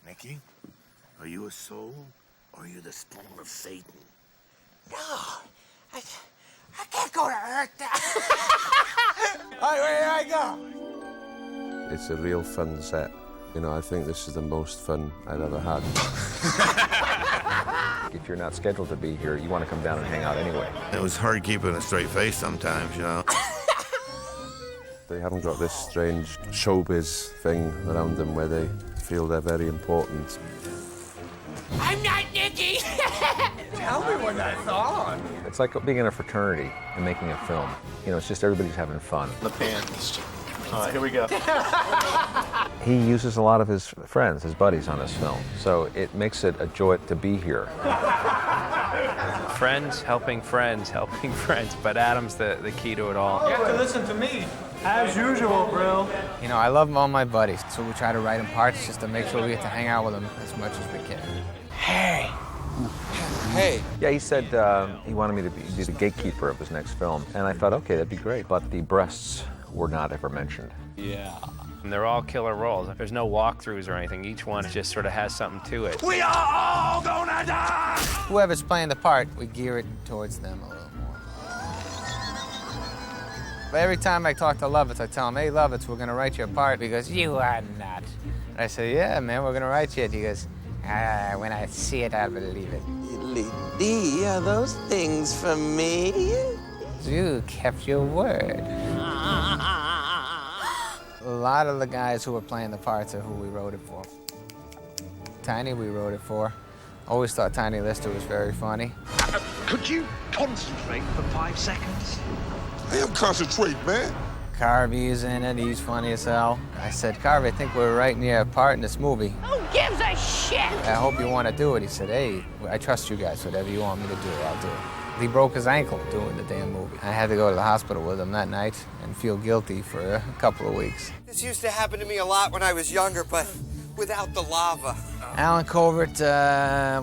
Nicky, are you a soul or are you the spawn of Satan? No, I can't go to Earth. All right, where I go? It's a real fun set. You know, I think this is the most fun I've ever had. If you're not scheduled to be here, you want to come down and hang out anyway. It was hard keeping a straight face sometimes, you know. They haven't got this strange showbiz thing around them where they feel they're very important. I'm not Nicky. Tell me when that's on. It's like being in a fraternity and making a film. You know, it's just everybody's having fun. The pants. All right, here we go. He uses a lot of his friends, his buddies on his film, so it makes it a joy to be here. Friends helping friends, but Adam's the key to it all. You have to listen to me, as usual, bro. You know, I love all my buddies, so we try to write them parts just to make sure we get to hang out with them as much as we can. Hey. Yeah, he said he wanted me to be the gatekeeper of his next film, and I thought, okay, that'd be great, but the breasts were not ever mentioned. Yeah. And they're all killer roles. There's no walkthroughs or anything. Each one just sort of has something to it. We are all gonna die! Whoever's playing the part, we gear it towards them a little more. But every time I talk to Lovitz, I tell him, hey, Lovitz, we're gonna write you a part. He goes, you are not. And I say, yeah, man, we're gonna write you it. He goes, when I see it, I'll believe it. Lady, are those things for me? You kept your word. A lot of the guys who were playing the parts are who we wrote it for. Tiny, we wrote it for. Always thought Tiny Lister was very funny. Could you concentrate for 5 seconds? I am concentrate, man. Carvey's in it, he's funny as hell. I said, Carvey, I think we're writing you a part in this movie. Who gives a shit? I hope you want to do it. He said, hey, I trust you guys. Whatever you want me to do, I'll do it. He broke his ankle doing the damn movie. I had to go to the hospital with him that night and feel guilty for a couple of weeks. This used to happen to me a lot when I was younger, but without the lava. Alan Covert,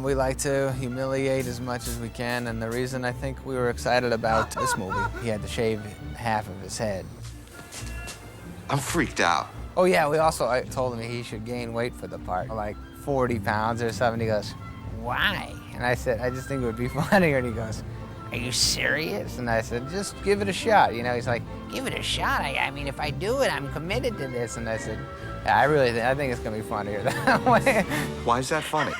we like to humiliate as much as we can, and the reason I think we were excited about this movie, he had to shave half of his head. I'm freaked out. Oh yeah, I told him he should gain weight for the part, like 40 pounds or something. He goes, why? And I said, I just think it would be funnier. And he goes, are you serious? And I said, just give it a shot. You know, he's like, give it a shot? I mean, if I do it, I'm committed to this. And I said, yeah, I think it's gonna be funnier that way. Why is that funny?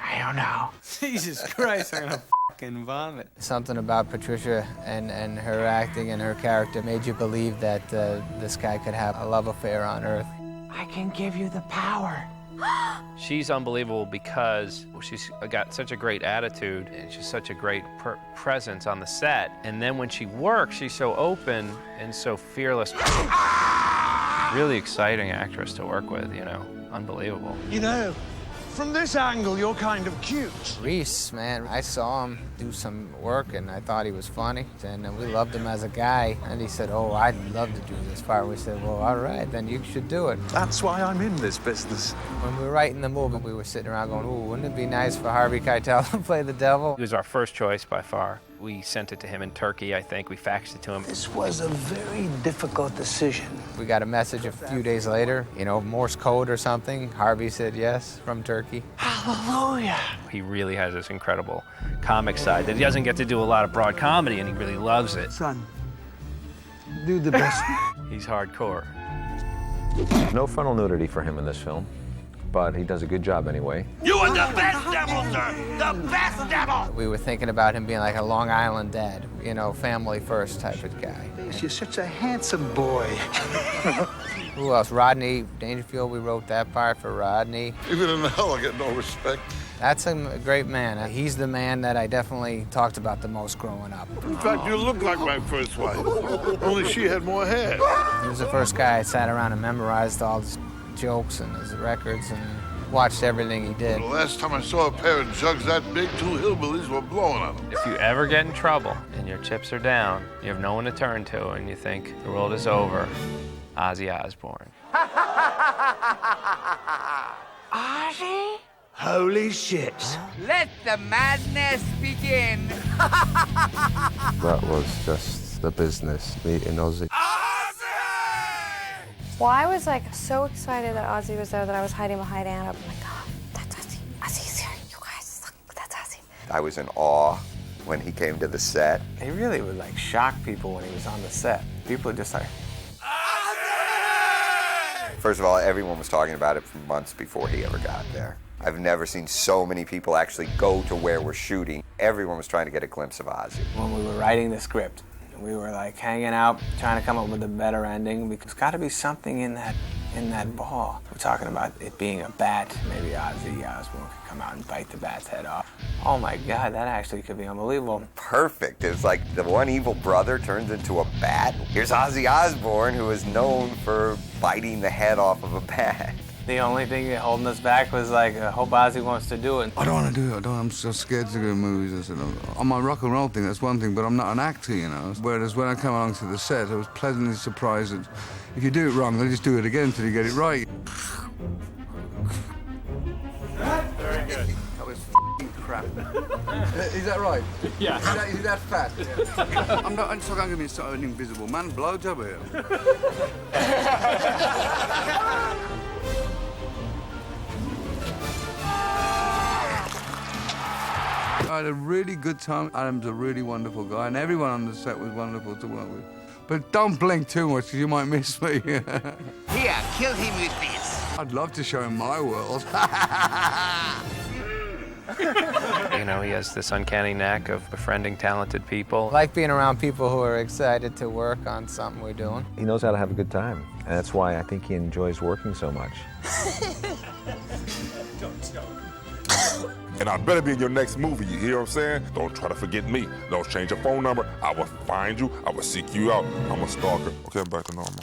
I don't know. Jesus Christ, I'm gonna fucking vomit. Something about Patricia and her acting and her character made you believe that this guy could have a love affair on Earth. I can give you the power. She's unbelievable because she's got such a great attitude and she's such a great presence on the set. And then when she works, she's so open and so fearless. Really exciting actress to work with, you know, unbelievable. You know, from this angle, you're kind of cute. Reese, man, I saw him do some work and I thought he was funny. And we loved him as a guy. And he said, oh, I'd love to do this part. We said, well, all right, then you should do it. That's why I'm in this business. When we were writing the movie, we were sitting around going, ooh, wouldn't it be nice for Harvey Keitel to play the devil? He was our first choice by far. We sent it to him in Turkey, I think. We faxed it to him. This was a very difficult decision. We got a message a few days later, you know, Morse code or something. Harvey said yes from Turkey. Hallelujah. He really has this incredible comic side that he doesn't get to do a lot of broad comedy, and he really loves it. Son, do the best. He's hardcore. No frontal nudity for him in this film, but he does a good job anyway. You are the best devil, sir! The best devil! We were thinking about him being like a Long Island dad, you know, family first type of guy. You're such a handsome boy. Who else? Rodney Dangerfield, we wrote that part for Rodney. Even in hell, I get no respect. That's a great man. He's the man that I definitely talked about the most growing up. In fact, you look like my first wife. Only she had more hair. He was the first guy I sat around and memorized all his jokes and his records and watched everything he did. The last time I saw a pair of jugs that big, 2 hillbillies were blowing on them. If you ever get in trouble and your chips are down, you have no one to turn to, and you think the world is over, Ozzy Osbourne. Ozzy? Holy shit. Let the madness begin. That was just the business, meeting Ozzy. Well, I was like so excited that Ozzy was there that I was hiding behind Anna. Oh my God, that's Ozzy. Ozzy's here, you guys. Look, that's Ozzy. I was in awe when he came to the set. He really would like shock people when he was on the set. People would just like, First of all, everyone was talking about it for months before he ever got there. I've never seen so many people actually go to where we're shooting. Everyone was trying to get a glimpse of Ozzy. when we were writing the script, we were like hanging out, trying to come up with a better ending. Because there's got to be something in that ball. We're talking about it being a bat. Maybe Ozzy Osbourne could come out and bite the bat's head off. Oh my God, that actually could be unbelievable. Perfect. It's like the one evil brother turns into a bat. Here's Ozzy Osbourne, who is known for biting the head off of a bat. The only thing holding us back was like, I hope Ozzy wants to do it. I don't want to do it. I'm so scared to go to movies. I said, on my rock and roll thing, that's one thing, but I'm not an actor, you know. Whereas when I come along to the set, I was pleasantly surprised that if you do it wrong, they just do it again until you get it right. Very good. That was f***ing crap. Is that right? Yeah. Is that fat? Yeah. I'm not going to be an invisible man blowjob here. I had a really good time. Adam's a really wonderful guy, and everyone on the set was wonderful to work with. But don't blink too much, because you might miss me. Here, kill him with this. I'd love to show him my world. You know, he has this uncanny knack of befriending talented people. I like being around people who are excited to work on something we're doing. He knows how to have a good time, and that's why I think he enjoys working so much. And I better be in your next movie, you hear what I'm saying? Don't try to forget me. Don't change your phone number. I will find you. I will seek you out. I'm a stalker. Okay, I'm back to normal.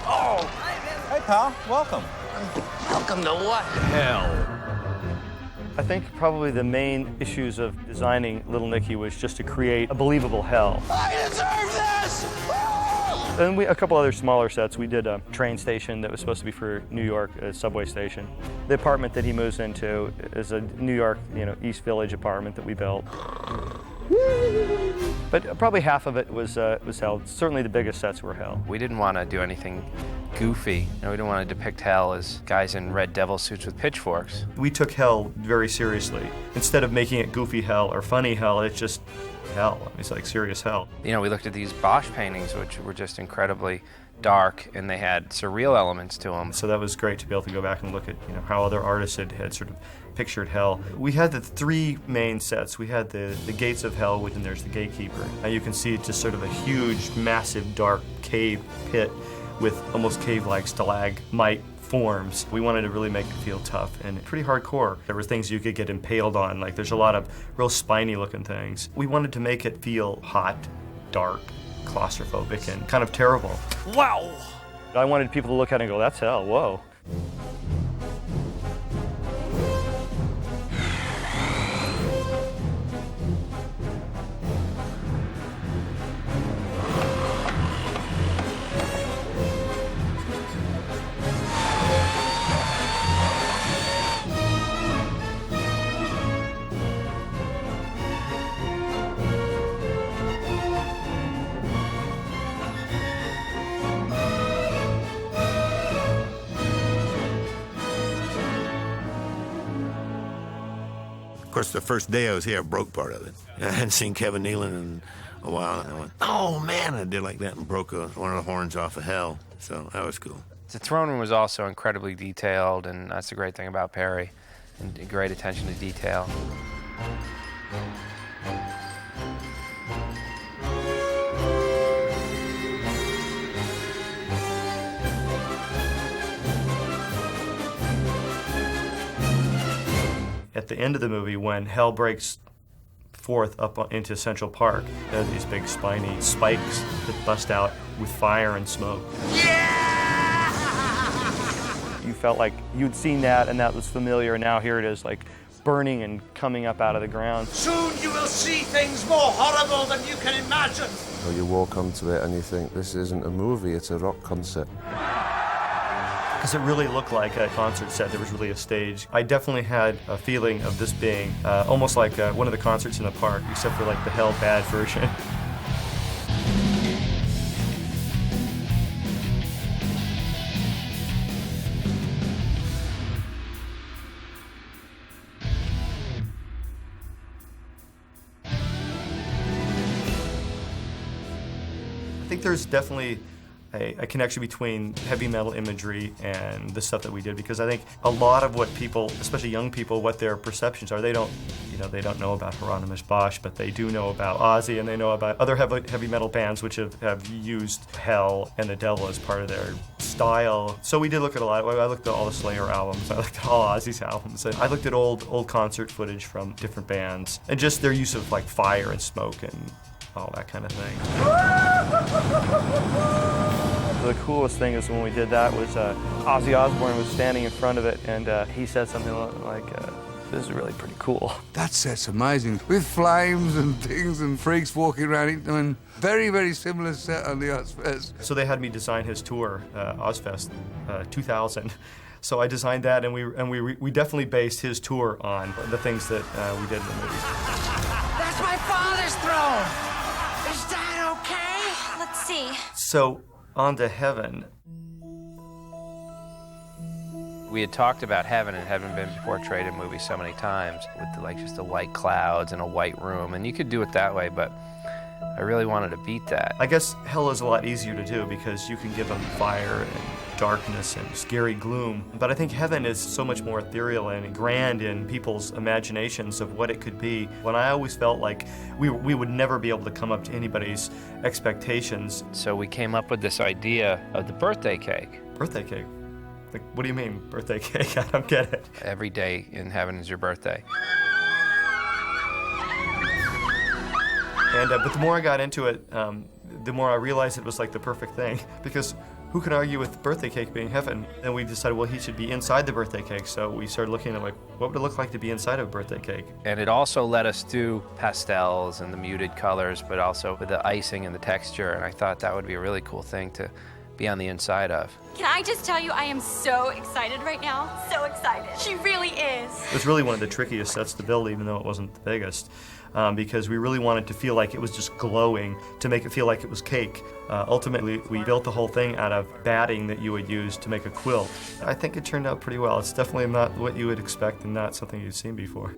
Oh! Hey, pal. Welcome. Welcome to what? Hell. I think probably the main issues of designing Little Nicky was just to create a believable hell. I deserve this! And a couple other smaller sets. We did a train station that was supposed to be for New York, a subway station. The apartment that he moves into is a New York, East Village apartment that we built. But probably half of it was hell. Certainly the biggest sets were hell. We didn't want to do anything goofy. We didn't want to depict hell as guys in red devil suits with pitchforks. We took hell very seriously. Instead of making it goofy hell or funny hell, it's just hell. It's like serious hell. We looked at these Bosch paintings, which were just incredibly dark, and they had surreal elements to them. So that was great to be able to go back and look at how other artists had sort of pictured hell. We had the three main sets. We had the gates of hell, and there's the gatekeeper. Now you can see just sort of a huge, massive, dark cave pit with almost cave-like stalagmite forms. We wanted to really make it feel tough and pretty hardcore. There were things you could get impaled on, like there's a lot of real spiny looking things. We wanted to make it feel hot, dark, claustrophobic, and kind of terrible. Wow! I wanted people to look at it and go, that's hell, whoa. Of course, the first day I was here, I broke part of it. I hadn't seen Kevin Nealon in a while, and I went, oh man, I did like that and broke one of the horns off of hell. So that was cool. The throne room was also incredibly detailed, and that's the great thing about Perry, and great attention to detail. At the end of the movie, when hell breaks forth up into Central Park, there are these big spiny spikes that bust out with fire and smoke. Yeah! You felt like you'd seen that and that was familiar, and now here it is, like burning and coming up out of the ground. Soon you will see things more horrible than you can imagine. Well, you walk onto it and you think, this isn't a movie, it's a rock concert. Because it really looked like a concert set. There was really a stage. I definitely had a feeling of this being almost like one of the concerts in the park, except for like the hell bad version. think there's definitely a connection between heavy metal imagery and the stuff that we did, because I think a lot of what people, especially young people, what their perceptions are, they don't know about Hieronymus Bosch, but they do know about Ozzy, and they know about other heavy metal bands which have used hell and the devil as part of their style. So we did look at a lot. I looked at all the Slayer albums, I looked at all Ozzy's albums, and I looked at old concert footage from different bands, and just their use of like fire and smoke and all that kind of thing. The coolest thing is when we did that was Ozzy Osbourne was standing in front of it, and he said something like, this is really pretty cool. That set's amazing, with flames and things and freaks walking around it. I mean, very, very similar set on the Ozfest. So they had me design his tour, Ozfest 2000. So I designed that, and we definitely based his tour on the things that we did in the movies. That's my father's throne! Is that okay? Let's see. So, on to Heaven. We had talked about heaven, and heaven been portrayed in movies so many times with like just the white clouds and a white room, and you could do it that way, but I really wanted to beat that. I guess hell is a lot easier to do because you can give them fire and darkness and scary gloom. But I think heaven is so much more ethereal and grand in people's imaginations of what it could be. When I always felt like we would never be able to come up to anybody's expectations. So we came up with this idea of the birthday cake. Birthday cake? Like, what do you mean, birthday cake? I don't get it. Every day in heaven is your birthday. And but the more I got into it, the more I realized it was like the perfect thing, because who can argue with birthday cake being heaven? And we decided, well, he should be inside the birthday cake. So we started looking at like, what would it look like to be inside of a birthday cake? And it also let us do pastels and the muted colors, but also with the icing and the texture. And I thought that would be a really cool thing to be on the inside of. Can I just tell you, I am so excited right now. So excited. She really is. It was really one of the trickiest sets to build, even though it wasn't the biggest, because we really wanted to feel like it was just glowing, to make it feel like it was cake. Ultimately, we built the whole thing out of batting that you would use to make a quilt. I think it turned out pretty well. It's definitely not what you would expect and not something you've seen before.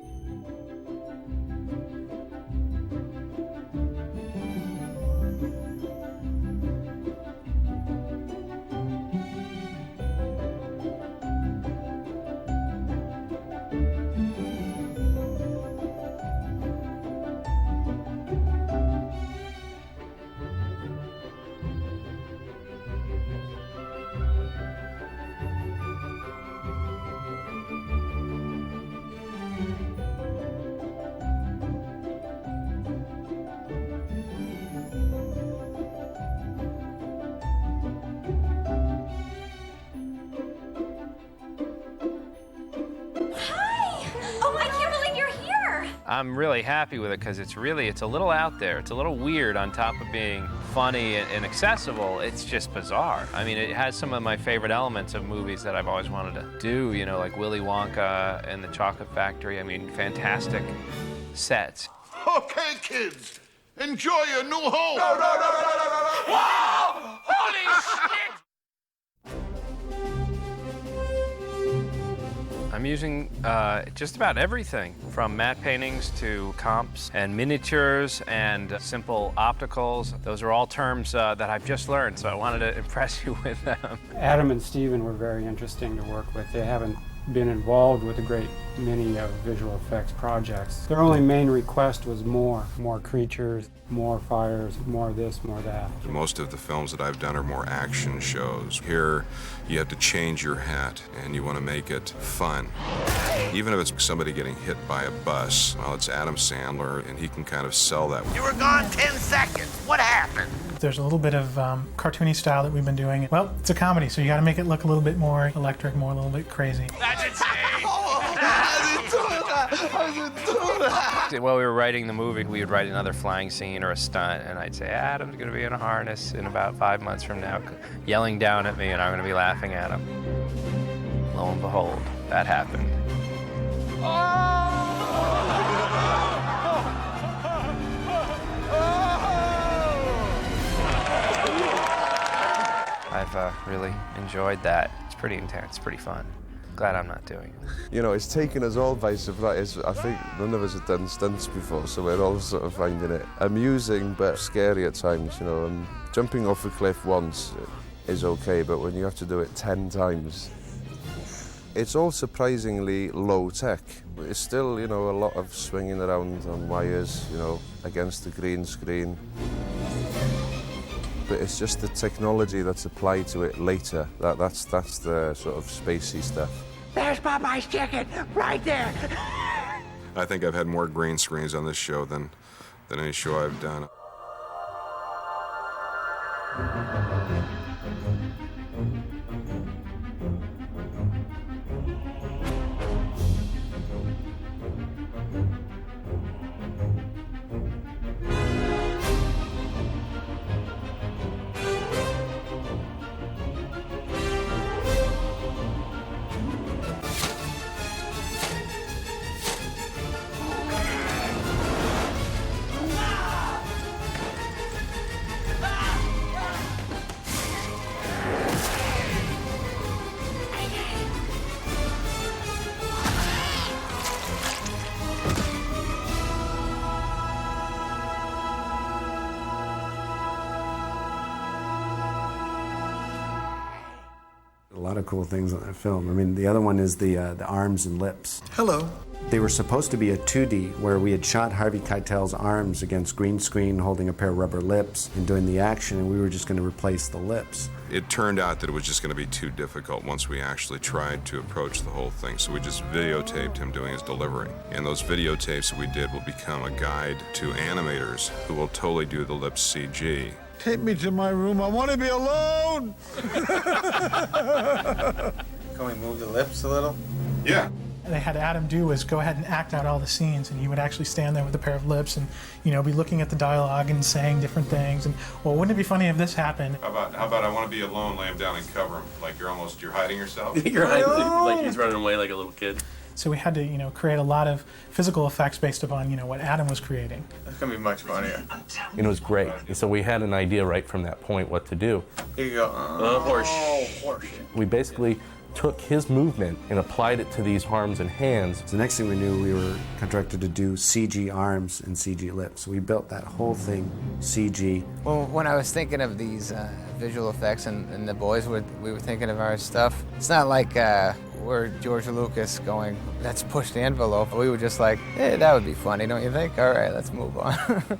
I'm really happy with it because it's a little out there. It's a little weird on top of being funny and accessible. It's just bizarre. I mean, it has some of my favorite elements of movies that I've always wanted to do, you know, like Willy Wonka and the Chocolate Factory. I mean, fantastic sets. Okay, kids, enjoy your new home. No. Wow! Holy shit! I'm using just about everything, from matte paintings to comps and miniatures and simple opticals. Those are all terms that I've just learned, so I wanted to impress you with them. Adam and Steven were very interesting to work with. They haven't been involved with a great many visual effects projects. Their only main request was more creatures, more fires, more this, more that. Most of the films that I've done are more action shows. Here, you have to change your hat, and you want to make it fun. Even if it's somebody getting hit by a bus, well, it's Adam Sandler, and he can kind of sell that. You were gone 10 seconds. What happened? There's a little bit of cartoony style that we've been doing. Well, it's a comedy, so you got to make it look a little bit more electric, a little bit crazy. That's insane! While we were writing the movie, we would write another flying scene or a stunt, and I'd say, Adam's going to be in a harness in about 5 months from now, yelling down at me, and I'm going to be laughing at him. Lo and behold, that happened. I've really enjoyed that. It's pretty intense, pretty fun. Glad I'm not doing it. You know, it's taken us all by surprise. I think none of us have done stunts before, so we're all sort of finding it amusing but scary at times, you know. And jumping off a cliff once is okay, but when you have to do it 10 times, it's all surprisingly low tech. It's still, you know, a lot of swinging around on wires, you know, against the green screen. But it's just the technology that's applied to it later. That's the sort of spacey stuff. There's Popeye's chicken, right there. I think I've had more green screens on this show than any show I've done. A lot of cool things on that film. I mean, the other one is the arms and lips. Hello. They were supposed to be a 2D where we had shot Harvey Keitel's arms against green screen holding a pair of rubber lips and doing the action, and we were just going to replace the lips. It turned out that it was just going to be too difficult once we actually tried to approach the whole thing, so we just videotaped him doing his delivery. And those videotapes that we did will become a guide to animators who will totally do the lips CG. Take me to my room. I want to be alone. Can we move the lips a little? Yeah. They had Adam do was go ahead and act out all the scenes, and he would actually stand there with a pair of lips and, you know, be looking at the dialogue and saying different things. And, well, wouldn't it be funny if this happened? How about I want to be alone, lay him down and cover him, like you're hiding yourself? You're hiding, like he's running away like a little kid. So we had to, you know, create a lot of physical effects based upon, you know, what Adam was creating. That's gonna be much funnier. And it was great. And so we had an idea right from that point what to do. Here you go. Horse. We basically took his movement and applied it to these arms and hands. So the next thing we knew, we were contracted to do CG arms and CG lips. So we built that whole thing CG. Well, when I was thinking of these visual effects and the boys, we were thinking of our stuff, it's not like we're George Lucas going, let's push the envelope. We were just like, hey, that would be funny, don't you think? All right, let's move on.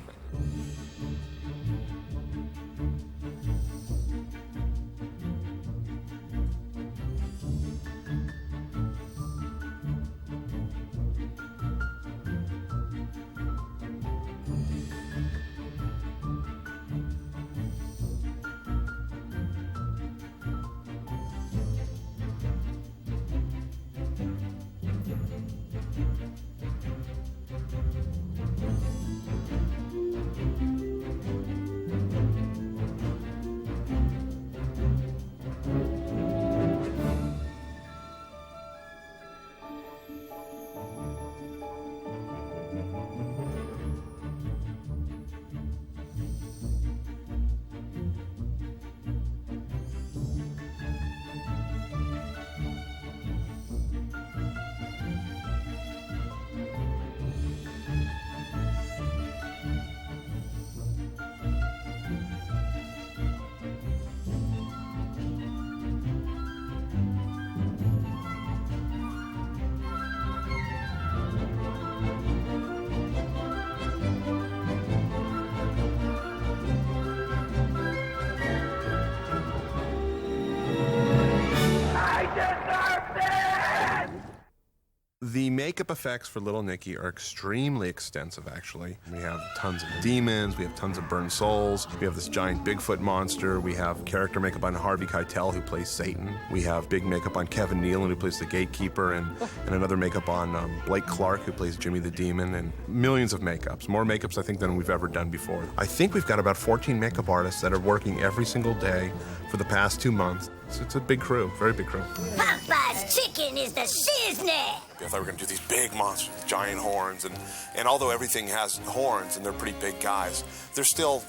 The makeup effects for Little Nicky are extremely extensive, actually. We have tons of demons, we have tons of burned souls, we have this giant Bigfoot monster, we have character makeup on Harvey Keitel, who plays Satan. We have big makeup on Kevin Nealon, who plays the Gatekeeper, and another makeup on Blake Clark, who plays Jimmy the Demon, and millions of makeups. More makeups, I think, than we've ever done before. I think we've got about 14 makeup artists that are working every single day for the past 2 months. It's a big crew, very big crew. Popeye's chicken is the shiznit. I thought we were going to do these big monsters with giant horns, and although everything has horns and they're pretty big guys, they're still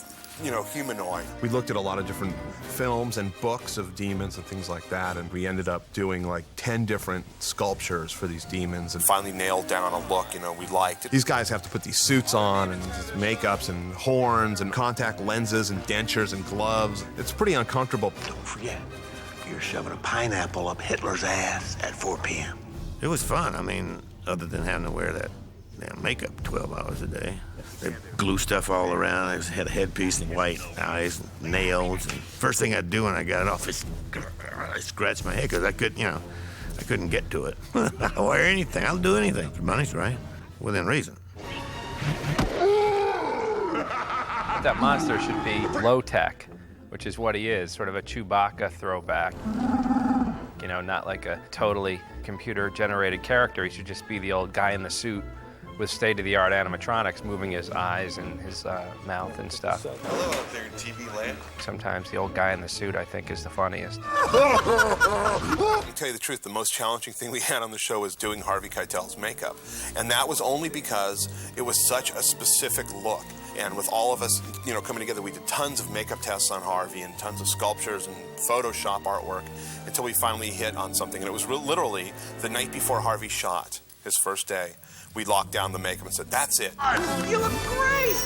humanoid. We looked at a lot of different films and books of demons and things like that, and we ended up doing like 10 different sculptures for these demons and finally nailed down a look, we liked. These guys have to put these suits on and makeups and horns and contact lenses and dentures and gloves. It's pretty uncomfortable. Don't forget, you're shoving a pineapple up Hitler's ass at 4 p.m. It was fun. I mean, other than having to wear that damn makeup 12 hours a day. They glue stuff all around. I had a headpiece and white eyes, and nails. And first thing I'd do when I got it off is I scratched my head because I couldn't get to it. I'll wear anything. I'll do anything. If money's right, within reason. That monster should be low-tech, which is what he is, sort of a Chewbacca throwback. Not like a totally computer-generated character. He should just be the old guy in the suit with state-of-the-art animatronics moving his eyes and his mouth and stuff. Hello out there in TV land. Sometimes the old guy in the suit, I think, is the funniest. To tell you the truth, the most challenging thing we had on the show was doing Harvey Keitel's makeup. And that was only because it was such a specific look. And with all of us, coming together, we did tons of makeup tests on Harvey and tons of sculptures and Photoshop artwork until we finally hit on something. And it was literally the night before Harvey shot his first day. We locked down the makeup and said, that's it. You look great!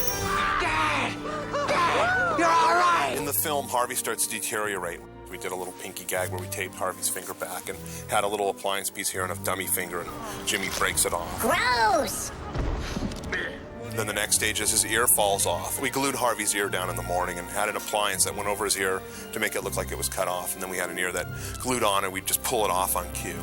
Dad! Dad! You're all right! In the film, Harvey starts to deteriorate. We did a little pinky gag where we taped Harvey's finger back and had a little appliance piece here and a dummy finger, and Jimmy breaks it off. Gross! Then the next stage is his ear falls off. We glued Harvey's ear down in the morning and had an appliance that went over his ear to make it look like it was cut off. And then we had an ear that glued on and we'd just pull it off on cue.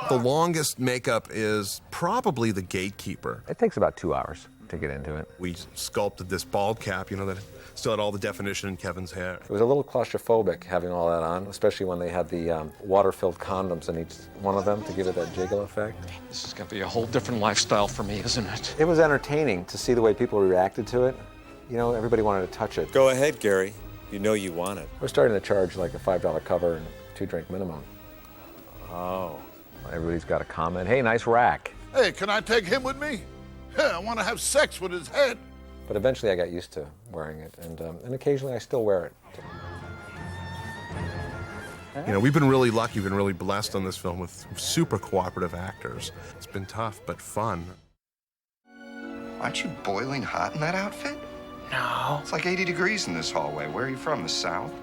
The longest makeup is probably the gatekeeper. It takes about 2 hours to get into it. We sculpted this bald cap, that still had all the definition in Kevin's hair. It was a little claustrophobic having all that on, especially when they had the water-filled condoms in each one of them to give it that jiggle effect. This is going to be a whole different lifestyle for me, isn't it? It was entertaining to see the way people reacted to it. Everybody wanted to touch it. Go ahead, Gary. You know you want it. We're starting to charge like a $5 cover and 2-drink minimum. Oh. Everybody's got a comment. Hey, nice rack. Hey, can I take him with me? I want to have sex with his head. But eventually I got used to wearing it, and occasionally I still wear it. We've been really lucky, we've been really blessed on this film with super cooperative actors. It's been tough, but fun. Aren't you boiling hot in that outfit? No. It's like 80 degrees in this hallway. Where are you from, the South?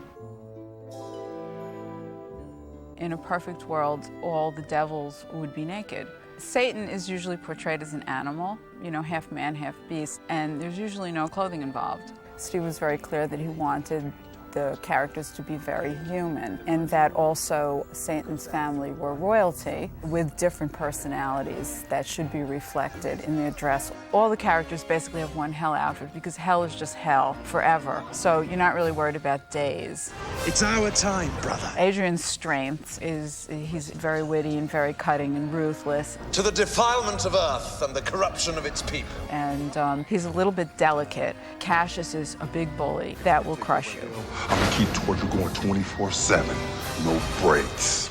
In a perfect world, all the devils would be naked. Satan is usually portrayed as an animal, half man, half beast, and there's usually no clothing involved. Steve was very clear that he wanted the characters to be very human, and that also Satan's family were royalty with different personalities that should be reflected in their dress. All the characters basically have one hell outfit because hell is just hell forever. So you're not really worried about days. It's our time, brother. Adrian's strength is he's very witty and very cutting and ruthless. To the defilement of Earth and the corruption of its people. And he's a little bit delicate. Cassius is a big bully that will crush you. I'm gonna keep Torture going 24/7. No breaks.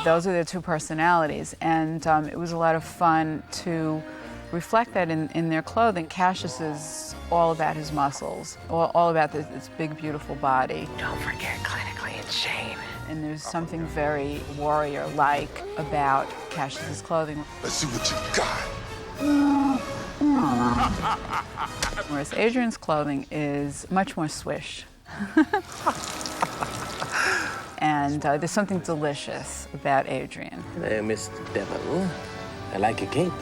Those are their two personalities, and it was a lot of fun to reflect that in their clothing. Cassius is all about his muscles, all about this big, beautiful body. Don't forget clinically insane. And there's something very warrior-like about Cassius's clothing. Let's see what you got. Whereas Adrian's clothing is much more swish. And there's something delicious about Adrian. Hello, Mr. Devil. I like your cape.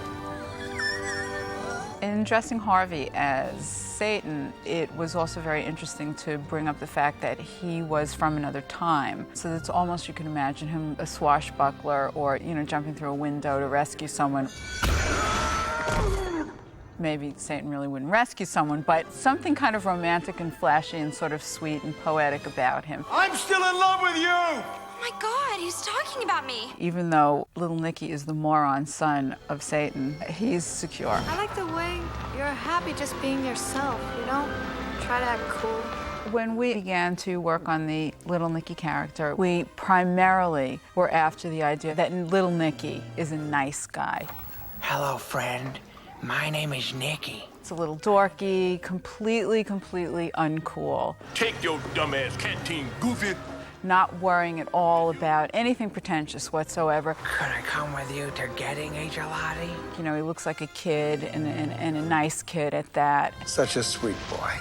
In dressing Harvey as Satan, it was also very interesting to bring up the fact that he was from another time. So it's almost, you can imagine him a swashbuckler or, jumping through a window to rescue someone. Maybe Satan really wouldn't rescue someone, but something kind of romantic and flashy and sort of sweet and poetic about him. I'm still in love with you! Oh my God, he's talking about me. Even though little Nicky is the moron son of Satan, he's secure. I like the way you're happy just being yourself, Try to act cool. When we began to work on the Little Nicky character, we primarily were after the idea that Little Nicky is a nice guy. Hello, friend. My name is Nicky. a little dorky, completely uncool. Take your dumbass canteen, goofy. Not worrying at all about anything pretentious whatsoever. Could I come with you to getting a gelati? You know, he looks like a kid and a nice kid at that. Such a sweet boy.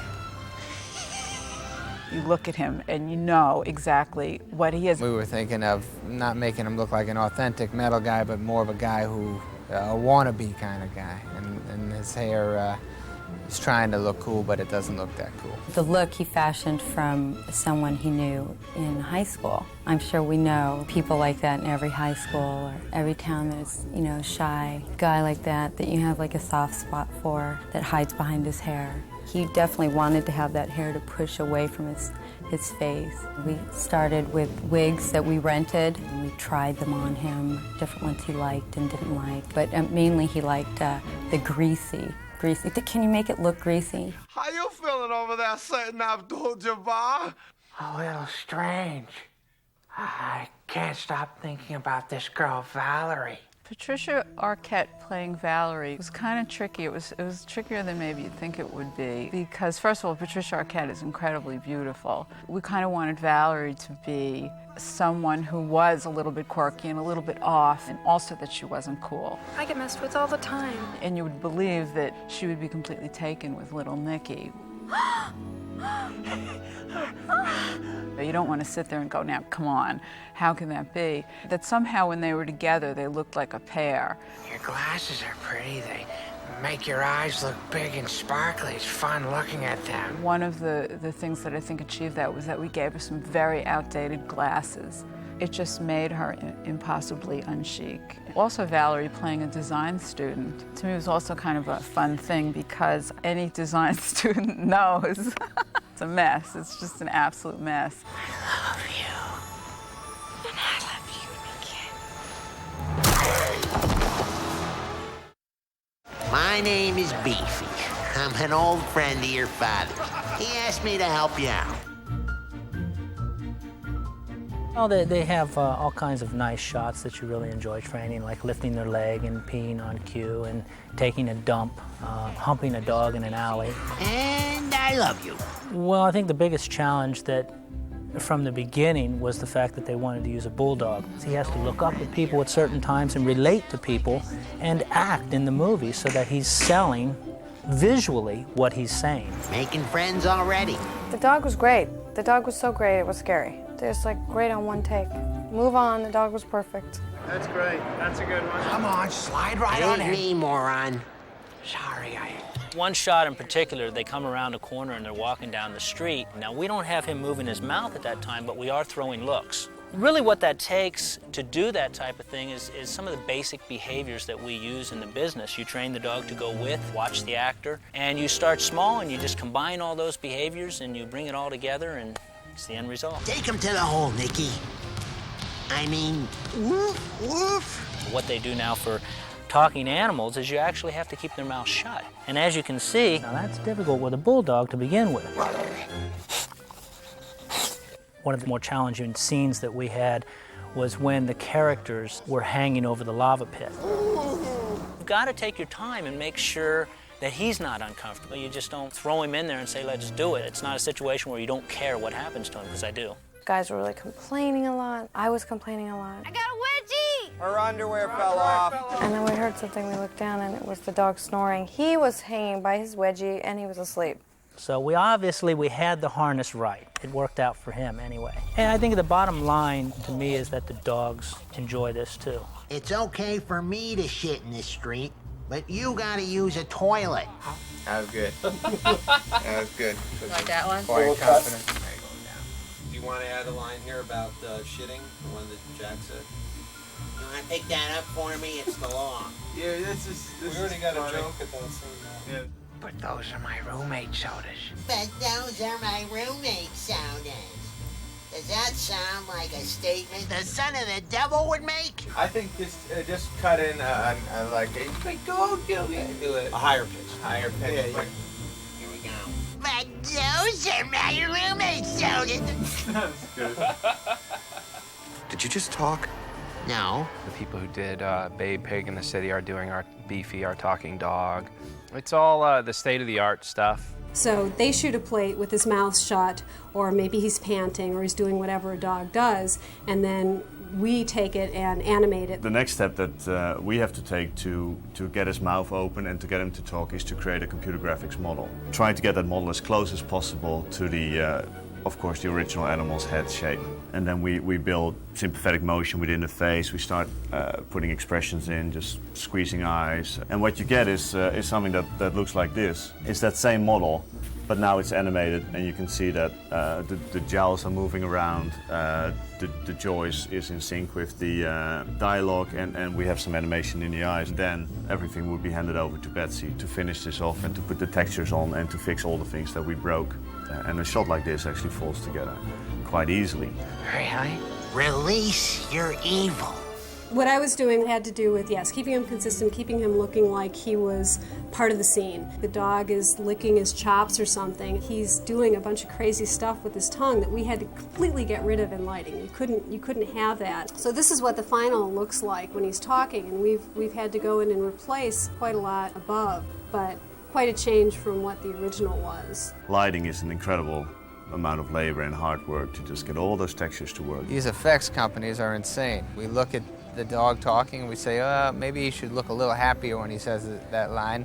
You look at him and you know exactly what he is. We were thinking of not making him look like an authentic metal guy, but more of a guy who, a wannabe kind of guy. And his hair, he's trying to look cool, but it doesn't look that cool. The look he fashioned from someone he knew in high school. I'm sure we know people like that in every high school or every town that's, you know, shy guy like that you have like a soft spot for that hides behind his hair. He definitely wanted to have that hair to push away from his face. We started with wigs that we rented, and we tried them on him, different ones he liked and didn't like, but mainly he liked the greasy. Can you make it look greasy? How you feeling over there, Satan Abdul-Jabbar? A little strange. I can't stop thinking about this girl, Valerie. Patricia Arquette playing Valerie was kind of tricky. It was trickier than maybe you'd think it would be because, first of all, Patricia Arquette is incredibly beautiful. We kind of wanted Valerie to be someone who was a little bit quirky and a little bit off, and also that she wasn't cool. I get messed with all the time. And you would believe that she would be completely taken with little Nicky. You don't want to sit there and go, now, come on, how can that be? That somehow when they were together, they looked like a pair. Your glasses are pretty. They make your eyes look big and sparkly. It's fun looking at them. One of the things that I think achieved that was that we gave her some very outdated glasses. It just made her impossibly unchic. Also, Valerie playing a design student, to me was also kind of a fun thing because any design student knows it's a mess. It's just an absolute mess. I love you. And I love you, Nicky. My name is Beefy. I'm an old friend of your father's. He asked me to help you out. Oh, they have all kinds of nice shots that you really enjoy training, like lifting their leg and peeing on cue and taking a dump, humping a dog in an alley. And I love you. Well, I think the biggest challenge that from the beginning was the fact that they wanted to use a bulldog. He has to look up at people at certain times and relate to people and act in the movie so that he's selling visually what he's saying. Making friends already. The dog was great. The dog was so great, it was scary. Just like great on one take. Move on, the dog was perfect. That's great. That's a good one. Come on, slide right on Ain't in. me, moron. Sorry, One shot in particular, they come around a corner and they're walking down the street. Now, we don't have him moving his mouth at that time, but we are throwing looks. Really what that takes to do that type of thing is some of the basic behaviors that we use in the business. You train the dog to go with, watch the actor, and you start small and you just combine all those behaviors and you bring it all together and it's the end result. Take him to the hole, Nicky. I mean, woof, woof. What they do now for talking animals is you actually have to keep their mouth shut. And as you can see, now that's difficult with a bulldog to begin with. One of the more challenging scenes that we had was when the characters were hanging over the lava pit. You've got to take your time and make sure that he's not uncomfortable. You just don't throw him in there and say, let's do it. It's not a situation where you don't care what happens to him, because I do. Guys were really complaining a lot. I was complaining a lot. I got a wedgie! Her underwear fell off. And then we heard something, we looked down and it was the dog snoring. He was hanging by his wedgie and he was asleep. So we had the harness right. It worked out for him anyway. And I think the bottom line to me is that the dogs enjoy this too. It's okay for me to shit in the street, but you gotta use a toilet. That was good. That was good. Like that one? Quiet confidence. Do you want to add a line here about shitting, the one that Jack said? You wanna pick that up for me? It's the law. Yeah, this We already got a joke at that same Yeah. But those are my roommate sodas. But those are my roommate sodas. Does that sound like a statement the son of the devil would make? I think just cut in like a don't do it. Do it. A higher pitch. Higher pitch. Here we go. But those are my roommate sodas. That's good. Did you just talk? No. The people who did Babe Pig in the City are doing our Beefy, our talking dog. It's all the state-of-the-art stuff. So they shoot a plate with his mouth shut, or maybe he's panting, or he's doing whatever a dog does, and then we take it and animate it. The next step that we have to take to get his mouth open and to get him to talk is to create a computer graphics model. Trying to get that model as close as possible to the, of course, the original animal's head shape. And then we build sympathetic motion within the face. We start putting expressions in, just squeezing eyes. And what you get is something that looks like this. It's that same model, but now it's animated, and you can see that the jowls are moving around, the jaw is in sync with the dialogue, and we have some animation in the eyes. Then everything will be handed over to Betsy to finish this off and to put the textures on and to fix all the things that we broke. And a shot like this actually falls together quite easily. Really? Release your evil. What I was doing had to do with, yes, keeping him consistent, keeping him looking like he was part of the scene. The dog is licking his chops or something. He's doing a bunch of crazy stuff with his tongue that we had to completely get rid of in lighting. You couldn't have that. So this is what the final looks like when he's talking, and we've had to go in and replace quite a lot above, but quite a change from what the original was. Lighting is an incredible amount of labor and hard work to just get all those textures to work. These effects companies are insane. We look at the dog talking and we say, maybe he should look a little happier when he says that line.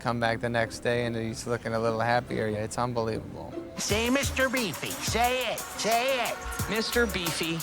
Come back the next day and he's looking a little happier. It's unbelievable. Say Mr. Beefy. Say it. Say it. Mr. Beefy.